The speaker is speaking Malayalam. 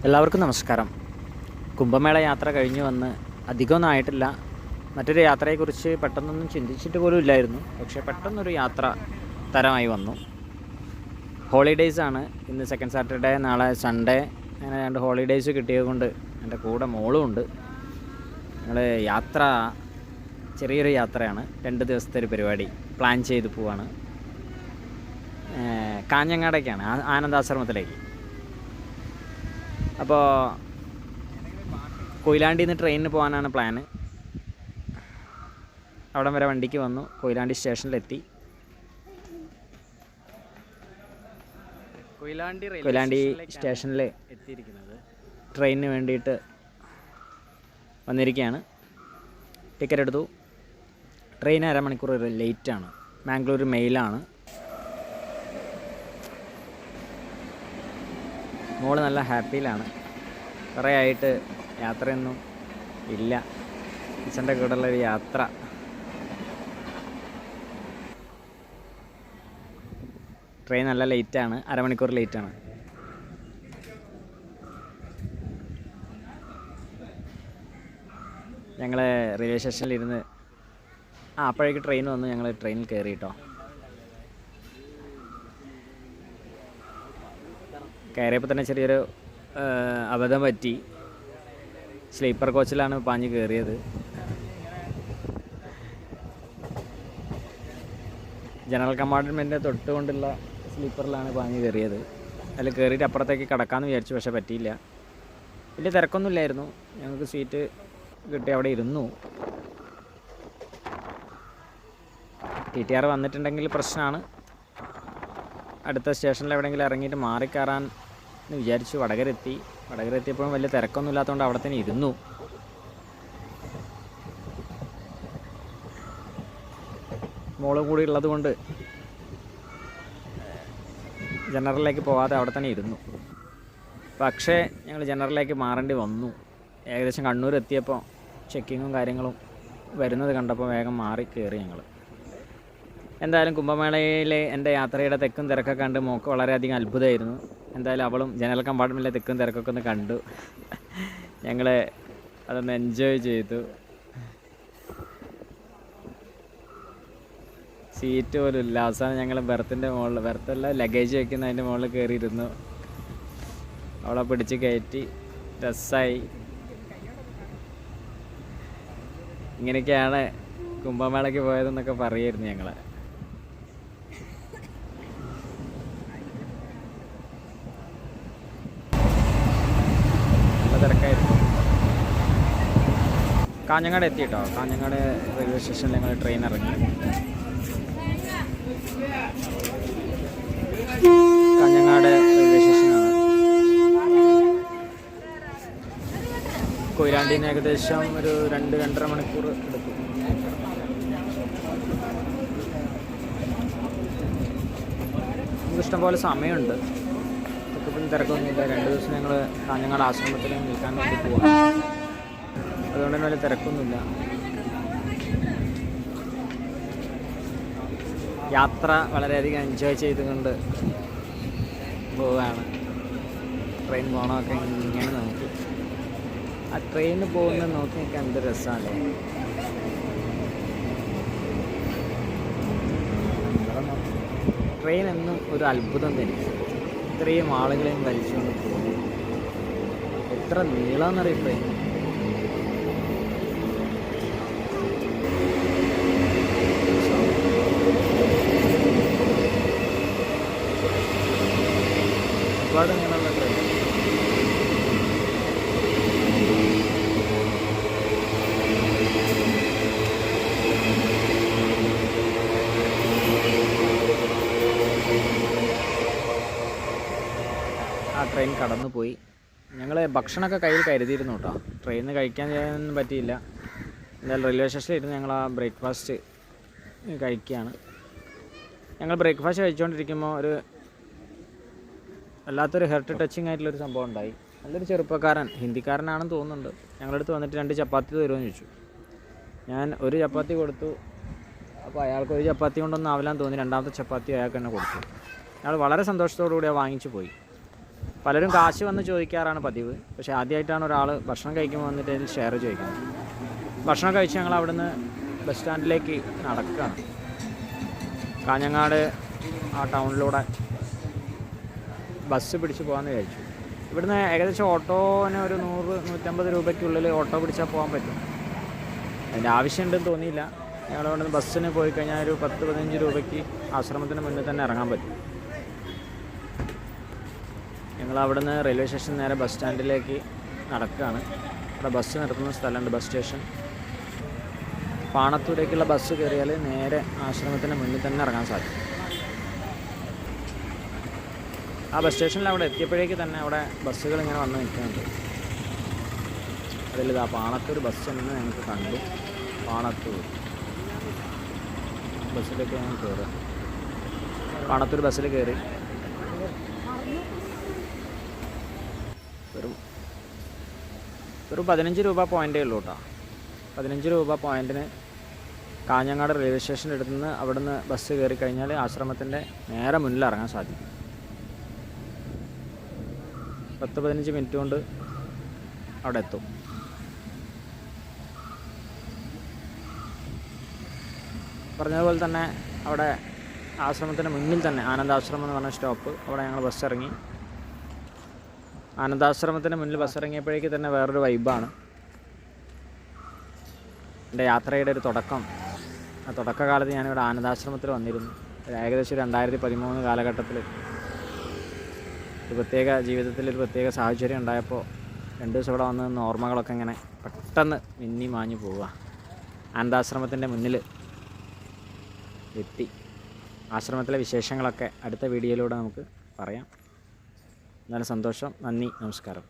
എല്ലാവർക്കും നമസ്കാരം. കുംഭമേള യാത്ര കഴിഞ്ഞ് വന്ന് അധികമൊന്നും ആയിട്ടില്ല. മറ്റൊരു യാത്രയെക്കുറിച്ച് പെട്ടെന്നൊന്നും ചിന്തിച്ചിട്ട് പോലും ഇല്ലായിരുന്നു. പക്ഷേ പെട്ടെന്നൊരു യാത്ര തരമായി വന്നു. ഹോളിഡേയ്സാണ്. ഇന്ന് സെക്കൻഡ് സാറ്റർഡേ, നാളെ സൺഡേ. അങ്ങനെ 2 ഹോളിഡേയ്സ് കിട്ടിയത് കൊണ്ട് എൻ്റെ കൂടെ മോളും ഉണ്ട്. ഞങ്ങൾ യാത്ര ചെറിയൊരു യാത്രയാണ്. 2 ദിവസത്തെ ഒരു പരിപാടി പ്ലാൻ ചെയ്ത് പോവാണ്. കാഞ്ഞങ്ങാടേക്കാണ്, ആനന്ദാശ്രമത്തിലേക്ക്. അപ്പോൾ കൊയിലാണ്ടിയിൽ നിന്ന് ട്രെയിനിന് പോകാനാണ് പ്ലാന്. അവിടം വരെ വണ്ടിക്ക് വന്നു. കൊയിലാണ്ടി സ്റ്റേഷനിലെത്തി. കൊയിലാണ്ടി സ്റ്റേഷനിൽ എത്തിയിരിക്കുന്നത് ട്രെയിനിന് വേണ്ടിയിട്ട് വന്നിരിക്കുകയാണ്. ടിക്കറ്റ് എടുത്തു. ട്രെയിൻ അരമണിക്കൂർ ലേറ്റാണ്. മാംഗ്ലൂർ മെയിലാണ്. മോള് നല്ല ഹാപ്പിയിലാണ്. കുറേ ആയിട്ട് യാത്രയൊന്നും ഇല്ല. കിച്ചൻ്റെ കൂടെയുള്ളൊരു യാത്ര. ട്രെയിൻ നല്ല ലേറ്റാണ്, അരമണിക്കൂർ ലേറ്റാണ്. ഞങ്ങൾ റെയിൽവേ സ്റ്റേഷനിലിരുന്ന് അപ്പോഴേക്ക് ട്രെയിൻ വന്നു. ഞങ്ങൾ ട്രെയിനിൽ കയറി കേട്ടോ. കയറിയപ്പോൾ തന്നെ ചെറിയൊരു അബദ്ധം പറ്റി. സ്ലീപ്പർ കോച്ചിലാണ് പാഞ്ഞ് കയറിയത്. ജനറൽ കമ്പാർട്ട്മെൻറ്റ് തൊട്ടുകൊണ്ടുള്ള സ്ലീപ്പറിലാണ് പാഞ്ഞ് കയറിയത്. അതിൽ കയറിയിട്ട് അപ്പുറത്തേക്ക് കിടക്കാമെന്ന് വിചാരിച്ചു. പക്ഷേ പറ്റിയില്ല. വലിയ തിരക്കൊന്നുമില്ലായിരുന്നു. ഞങ്ങൾക്ക് സീറ്റ് കിട്ടി അവിടെ ഇരുന്നു. TTR വന്നിട്ടുണ്ടെങ്കിൽ പ്രശ്നമാണ്. അടുത്ത സ്റ്റേഷനിൽ എവിടെയെങ്കിലും ഇറങ്ങിയിട്ട് മാറിക്കയറാൻ എന്ന് വിചാരിച്ചു. വടകര എത്തിയപ്പോഴും വലിയ തിരക്കൊന്നും ഇല്ലാത്തതുകൊണ്ട് അവിടെ തന്നെ ഇരുന്നു. മോളും കൂടി ഉള്ളത് കൊണ്ട് ജനറലിലേക്ക് പോകാതെ അവിടെ തന്നെ ഇരുന്നു. പക്ഷേ ഞങ്ങൾ ജനറലിലേക്ക് മാറേണ്ടി വന്നു. ഏകദേശം കണ്ണൂർ എത്തിയപ്പോൾ ചെക്കിങ്ങും കാര്യങ്ങളും വരുന്നത് കണ്ടപ്പോൾ വേഗം മാറി കയറി ഞങ്ങൾ. എന്തായാലും കുംഭമേളയിലെ എൻ്റെ യാത്രയുടെ തിക്കും തിരക്കൊക്കെ കണ്ട് മോൾക്ക് വളരെയധികം അത്ഭുതമായിരുന്നു. എന്തായാലും അവളും ജനറൽ കമ്പാർട്ട്മെൻറ്റിലെ തിക്കും തിരക്കൊക്കെ ഒന്ന് കണ്ടു. ഞങ്ങൾ അതൊന്ന് എൻജോയ് ചെയ്തു. സീറ്റ് പോലും ഇല്ല. അവസാനം ഞങ്ങൾ ബെർത്തിൻ്റെ മുകളിൽ, ബെർത്തല്ല ലഗേജ് വയ്ക്കുന്നതിൻ്റെ മുകളിൽ കയറിയിരുന്നു. അവളെ പിടിച്ച് കയറ്റി. രസമായി. ഇങ്ങനെയൊക്കെയാണ് കുംഭമേളയ്ക്ക് പോയതെന്നൊക്കെ പറയായിരുന്നു ഞങ്ങൾ. തിരക്കായിരുന്നു. കാഞ്ഞങ്ങാട് എത്തി കേട്ടോ. കാഞ്ഞങ്ങാട് റെയിൽവേ സ്റ്റേഷനിൽ ഞങ്ങൾ ട്രെയിൻ ഇറങ്ങി. കാഞ്ഞങ്ങാട് റെയിൽവേ സ്റ്റേഷനാണ്. കൊയിലാണ്ടിയിൽ നിന്ന് ഏകദേശം ഒരു 2-2.5 മണിക്കൂർ എടുക്കും. നമുക്കിഷ്ടംപോലെ സമയമുണ്ട്. തിരക്കൊന്നുമില്ല. 2 ദിവസം ഞങ്ങൾ കാഞ്ഞങ്ങാട് ആശ്രമത്തിൽ നിൽക്കാൻ വേണ്ടി പോവാം. അതുകൊണ്ട് തന്നെ വലിയ തിരക്കൊന്നുമില്ല. യാത്ര വളരെയധികം എൻജോയ് ചെയ്തുകൊണ്ട് പോവുകയാണ്. ട്രെയിൻ പോകണമൊക്കെ ഇങ്ങനെ നോക്കി. ആ ട്രെയിനിൽ പോകുന്നത് നോക്കി നിൽക്കാൻ എന്ത് രസമല്ലേ. ട്രെയിൻ എന്നും ഒരു അത്ഭുതം തന്നെ. ഇത്രയും ആളുകളെയും വലിച്ചുകൊണ്ട് പോകും. എത്ര നീളമെന്നറിയാം ട്രെയിൻ. ഒരുപാട് നീളമുള്ള ട്രെയിൻ. ആ ട്രെയിൻ കടന്നുപോയി. ഞങ്ങൾ ഭക്ഷണമൊക്കെ കയ്യിൽ കരുതിയിരുന്നു കേട്ടോ. ട്രെയിനിൽ കഴിക്കാൻ ചെയ്യാനൊന്നും പറ്റിയില്ല. എന്തായാലും റെയിൽവേ സ്റ്റേഷനിൽ ഇരുന്ന് ഞങ്ങൾ ആ ബ്രേക്ക്ഫാസ്റ്റ് കഴിക്കുകയാണ്. ഞങ്ങൾ ബ്രേക്ക്ഫാസ്റ്റ് കഴിച്ചുകൊണ്ടിരിക്കുമ്പോൾ ഒരു വല്ലാത്തൊരു ഹെർട്ട് ടച്ചിങ് ആയിട്ടുള്ളൊരു സംഭവം ഉണ്ടായി. നല്ലൊരു ചെറുപ്പക്കാരൻ, ഹിന്ദിക്കാരനാണെന്ന് തോന്നുന്നുണ്ട്. ഞങ്ങളടുത്ത് വന്നിട്ട് 2 ചപ്പാത്തി തരുമെന്ന് ചോദിച്ചു. ഞാൻ ഒരു ചപ്പാത്തി കൊടുത്തു. അപ്പോൾ അയാൾക്ക് ഒരു ചപ്പാത്തി കൊണ്ടൊന്നും ആവില്ലാന്ന് തോന്നി. 2ാമത്തെ ചപ്പാത്തി അയാൾക്ക് തന്നെ കൊടുത്തു. അയാൾ വളരെ സന്തോഷത്തോടു കൂടി വാങ്ങിച്ചു പോയി. പലരും കാശ് വന്ന് ചോദിക്കാറാണ് പതിവ്. പക്ഷേ ആദ്യമായിട്ടാണ് ഒരാൾ ഭക്ഷണം കഴിക്കുമ്പോൾ വന്നിട്ട് അതിൽ ഷെയർ ചോദിക്കുന്നത്. ഭക്ഷണം കഴിച്ച് ഞങ്ങൾ അവിടുന്ന് ബസ് സ്റ്റാൻഡിലേക്ക് നടക്കുകയാണ്. കാഞ്ഞങ്ങാട് ആ ടൗണിലൂടെ ബസ് പിടിച്ച് പോകാമെന്ന് വിചാരിച്ചു. ഇവിടുന്ന് ഏകദേശം ഓട്ടോന് ഒരു 100-150 രൂപയ്ക്കുള്ളിൽ ഓട്ടോ പിടിച്ചാൽ പോകാൻ പറ്റും. അതിൻ്റെ ആവശ്യമുണ്ടെന്ന് തോന്നിയില്ല. ഞങ്ങൾ ഇവിടുന്ന് ബസ്സിന് പോയി കഴിഞ്ഞാൽ ഒരു 10-15 രൂപയ്ക്ക് ആശ്രമത്തിന് മുന്നിൽ തന്നെ ഇറങ്ങാൻ പറ്റും. ഞങ്ങൾ അവിടുന്ന് റെയിൽവേ സ്റ്റേഷൻ നേരെ ബസ് സ്റ്റാൻഡിലേക്ക് നടക്കുകയാണ്. അവിടെ ബസ് നിർത്തുന്ന സ്ഥലമുണ്ട്, ബസ് സ്റ്റേഷൻ. പാണത്തൂരേക്കുള്ള ബസ് കയറിയാൽ നേരെ ആശ്രമത്തിന് മുന്നിൽ തന്നെ ഇറങ്ങാൻ സാധിക്കും. ആ ബസ് സ്റ്റേഷനിൽ അവിടെ എത്തിയപ്പോഴേക്ക് തന്നെ അവിടെ ബസ്സുകൾ ഇങ്ങനെ വന്ന് നിൽക്കുന്നുണ്ട്. അതിലിതാ പാണത്തൂർ ബസ് എന്ന് ഞങ്ങൾക്ക് കണ്ടു. പാണത്തൂർ ബസ്സിലേക്ക് ഞാൻ കയറുക. പാണത്തൂർ ബസ്സിൽ കയറി വെറും 15 രൂപ പോയിൻ്റേ ഉള്ളൂ കേട്ടോ. 15 രൂപ പോയിൻറ്റിന് കാഞ്ഞങ്ങാട് റെയിൽവേ സ്റ്റേഷൻ്റെ അടുത്ത് നിന്ന് അവിടുന്ന് ബസ് കയറി കഴിഞ്ഞാൽ ആശ്രമത്തിൻ്റെ നേരെ മുന്നിൽ ഇറങ്ങാൻ സാധിക്കും. 10-15 മിനിറ്റ് കൊണ്ട് അവിടെ എത്തും. പറഞ്ഞതുപോലെ തന്നെ അവിടെ ആശ്രമത്തിന് മുന്നിൽ തന്നെ ആനന്ദാശ്രമം എന്ന് പറഞ്ഞ സ്റ്റോപ്പ്, അവിടെ ഞങ്ങൾ ബസ് ഇറങ്ങി. ആനന്ദാശ്രമത്തിന് മുന്നിൽ ബസ് ഇറങ്ങിയപ്പോഴേക്ക് തന്നെ വേറൊരു വൈബാണ്. എൻ്റെ യാത്രയുടെ ഒരു തുടക്കം, ആ തുടക്കകാലത്ത് ഞാനിവിടെ ആനന്ദാശ്രമത്തിൽ വന്നിരുന്നു. ഏകദേശം 2013 കാലഘട്ടത്തിൽ ഒരു പ്രത്യേക ജീവിതത്തിൽ ഒരു പ്രത്യേക സാഹചര്യം ഉണ്ടായപ്പോൾ 2 ദിവസം ഇവിടെ വന്ന് നിന്ന് ഓർമ്മകളൊക്കെ ഇങ്ങനെ പെട്ടെന്ന് മിന്നി മാഞ്ഞു പോവുക. ആനന്ദാശ്രമത്തിൻ്റെ മുന്നിൽ എത്തി. ആശ്രമത്തിലെ വിശേഷങ്ങളൊക്കെ അടുത്ത വീഡിയോയിലൂടെ നമുക്ക് പറയാം. എന്നാലും സന്തോഷം. നന്ദി, നമസ്കാരം.